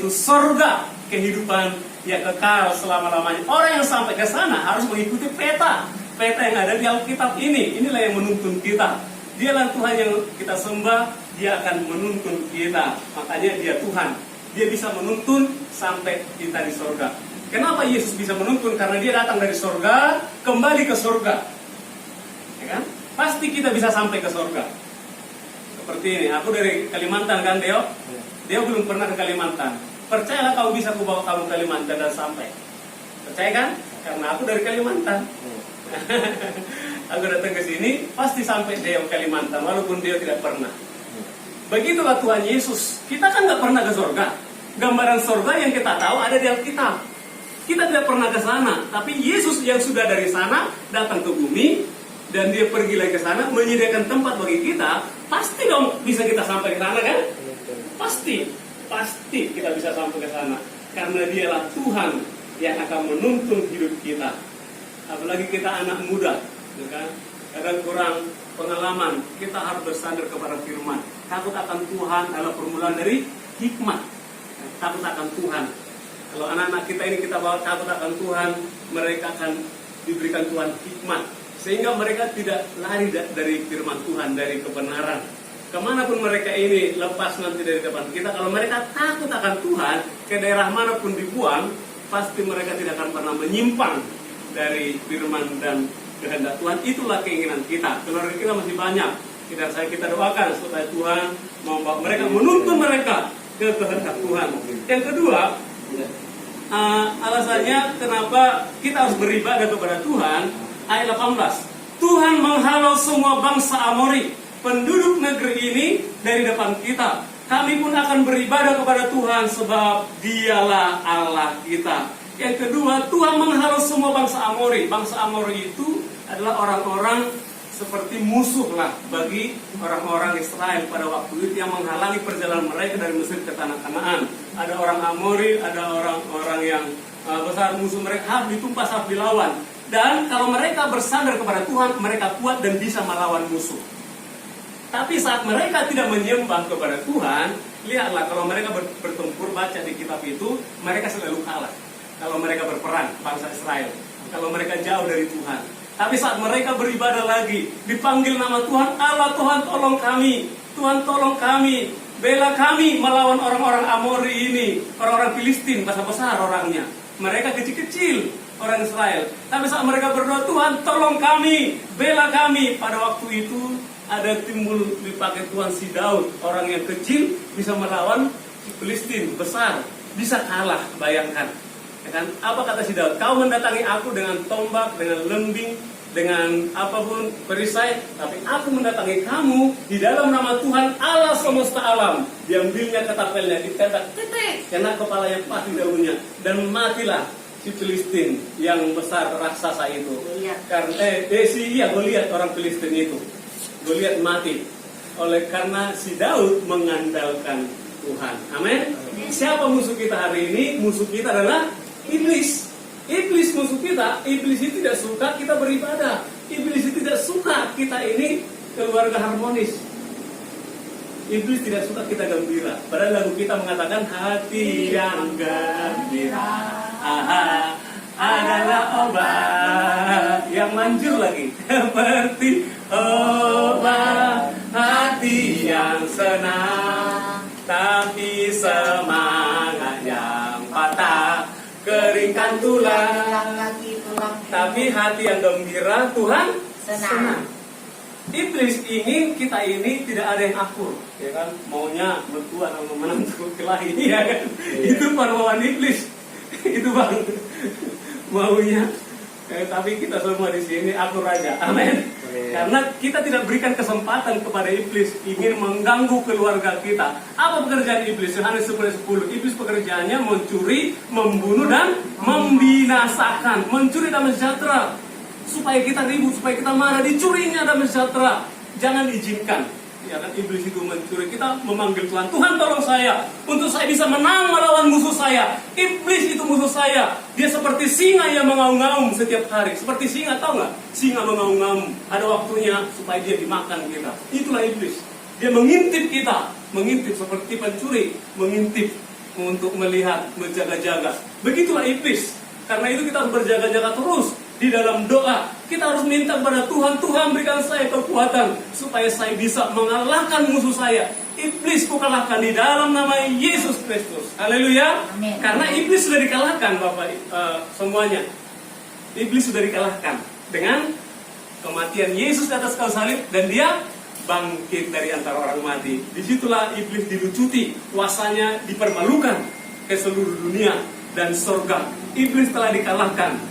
yaitu surga, kehidupan yang kekal selama-lamanya. Orang yang sampai ke sana harus mengikuti peta yang ada di Alkitab ini. Inilah yang menuntun kita. Dialah Tuhan yang kita sembah, Dia akan menuntun kita. Makanya Dia Tuhan. Dia bisa menuntun sampai kita di surga. Kenapa Yesus bisa menuntun? Karena Dia datang dari surga, kembali ke surga. Ya kan? Pasti kita bisa sampai ke surga. Seperti ini, aku dari Kalimantan kan, Deo? Deo belum pernah ke Kalimantan. Percayalah kau bisa aku bawa kamu ke Kalimantan dan sampai. Percaya kan? Karena aku dari Kalimantan. Aku datang ke sini, pasti sampai Deo Kalimantan, walaupun Deo tidak pernah. Begitulah Tuhan Yesus. Kita kan nggak pernah ke surga. Gambaran surga yang kita tahu ada di Alkitab. Kita tidak pernah ke sana, tapi Yesus yang sudah dari sana datang ke bumi dan Dia pergi lagi ke sana menyediakan tempat bagi kita. Pasti dong bisa kita sampai ke sana kan? Pasti kita bisa sampai ke sana karena Dialah Tuhan yang akan menuntun hidup kita. Apalagi kita anak muda, ya kan? Kadang kurang pengalaman, kita harus bersandar kepada firman. Takut akan Tuhan adalah permulaan dari hikmat. Takut akan Tuhan. Kalau anak-anak kita ini kita bawa takut akan Tuhan, mereka akan diberikan Tuhan hikmat. Sehingga mereka tidak lari dari firman Tuhan, dari kebenaran. Kemanapun mereka ini lepas nanti dari depan kita, kalau mereka takut akan Tuhan, ke daerah manapun dibuang, pasti mereka tidak akan pernah menyimpang dari firman dan kehendak Tuhan. Itulah keinginan kita. Keluarga kita masih banyak. Kita doakan supaya Tuhan membawa mereka, menuntun mereka ke kehendak Tuhan. Yang kedua, alasannya kenapa kita harus beribadah kepada Tuhan. Ayat 18, Tuhan menghalau semua bangsa Amori, penduduk negeri ini dari depan kita. Kami pun akan beribadah kepada Tuhan sebab Dialah Allah kita. Yang kedua, Tuhan menghalau semua bangsa Amori. Bangsa Amori itu adalah orang-orang seperti musuh lah bagi orang-orang Israel pada waktu itu yang menghalangi perjalanan mereka dari Mesir ke tanah Kanaan. Ada orang Amori, ada orang-orang yang besar musuh mereka, harus ditumpas, harus dilawan. Dan kalau mereka bersandar kepada Tuhan, mereka kuat dan bisa melawan musuh. Tapi saat mereka tidak menyembah kepada Tuhan, lihatlah kalau mereka bertempur, baca di kitab itu, mereka selalu kalah. Kalau mereka berperang, bangsa Israel, kalau mereka jauh dari Tuhan. Tapi saat mereka beribadah lagi, dipanggil nama Tuhan, Allah Tuhan tolong kami, Tuhan tolong kami, bela kami melawan orang-orang Amori ini, orang-orang Filistin, besar-besar orangnya. Mereka kecil-kecil, orang Israel. Tapi saat mereka berdoa, Tuhan tolong kami, bela kami. Pada waktu itu ada timbul dipakai Tuhan si Daud, orang yang kecil bisa melawan Filistin, besar, bisa kalah, bayangkan. Ya kan? Apa kata si Daud? Kau mendatangi aku dengan tombak, dengan lembing, dengan apapun perisai, tapi aku mendatangi kamu di dalam nama Tuhan Allah semesta alam. Diambilnya ketapelnya, ditetak, titik, kena kepalanya pasti daunnya, dan matilah si Filistin yang besar raksasa itu. Karena Goliat orang Filistin itu. Goliat mati karena si Daud mengandalkan Tuhan. Amin. Siapa musuh kita hari ini? Musuh kita adalah iblis. Iblis musuh kita. Iblis itu tidak suka kita beribadah. Iblis itu tidak suka kita ini keluarga harmonis. Iblis tidak suka kita gembira. Padahal lagu kita mengatakan hati yang gembira adalah obat yang manjur lagi. Seperti obat hati yang senang, tapi semangat yang patah keringkan tulang. Tapi hati yang gembira Tuhan senang. Iblis ingin kita ini tidak ada yang akur, ya kan? Maunya mertua atau menantu kelahi, ya kan? Itu paruan iblis. Itu bang maunya. Tapi kita semua di sini akur aja. Amin. Karena kita tidak berikan kesempatan kepada iblis ingin mengganggu keluarga kita. Apa pekerjaan iblis? Yohanes 10:10. Iblis pekerjaannya mencuri, membunuh dan membinasakan. Mencuri damai sejahtera. Supaya kita ribut, supaya kita marah, dicurinya damai sejahtera. Jangan diizinkan. Ya kan, iblis itu mencuri. Kita memanggil Tuhan, Tuhan tolong saya untuk saya bisa menang melawan musuh saya. Iblis itu musuh saya. Dia seperti singa yang mengaum-ngaum setiap hari. Seperti singa, tahu nggak? Singa mengaum-ngaum. Ada waktunya supaya dia dimakan kita. Itulah iblis. Dia mengintip kita, mengintip seperti pencuri, mengintip. untuk melihat, menjaga-jaga. Begitulah iblis. Karena itu kita harus berjaga-jaga terus di dalam doa. Kita harus minta kepada Tuhan, Tuhan berikan saya kekuatan supaya saya bisa mengalahkan musuh saya. Iblis kukalahkan di dalam nama Yesus Kristus. Haleluya. Karena iblis sudah dikalahkan, Bapak, semuanya. Iblis sudah dikalahkan dengan kematian Yesus di atas kayu salib, dan dia bangkit dari antara orang mati. Disitulah iblis dilucuti, kuasanya dipermalukan ke seluruh dunia dan surga. Iblis telah dikalahkan.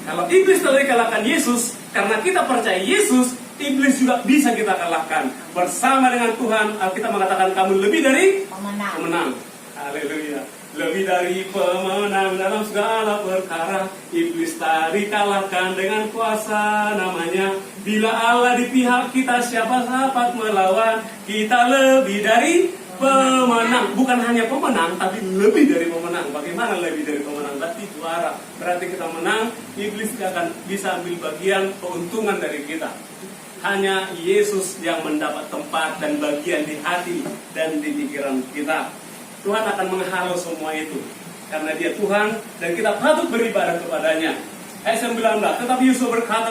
Kalau iblis telah dikalahkan Yesus, karena kita percaya Yesus, iblis juga bisa kita kalahkan. Bersama dengan Tuhan, kita mengatakan kamu lebih dari pemenang. Haleluya. Lebih dari pemenang dalam segala perkara. Iblis telah dikalahkan dengan kuasa namanya. Bila Allah di pihak kita, siapa dapat melawan? Kita lebih dari pemenang. Bukan hanya pemenang, tapi lebih dari pemenang. Bagaimana lebih dari pemenang? Berarti juara. Berarti kita menang. Iblis akan bisa ambil bagian keuntungan dari kita. Hanya Yesus yang mendapat tempat dan bagian di hati dan di pikiran kita. Tuhan akan menghalau semua itu, karena Dia Tuhan dan kita patut beribadah kepadanya. Ayat 19, tetapi Yusuf berkata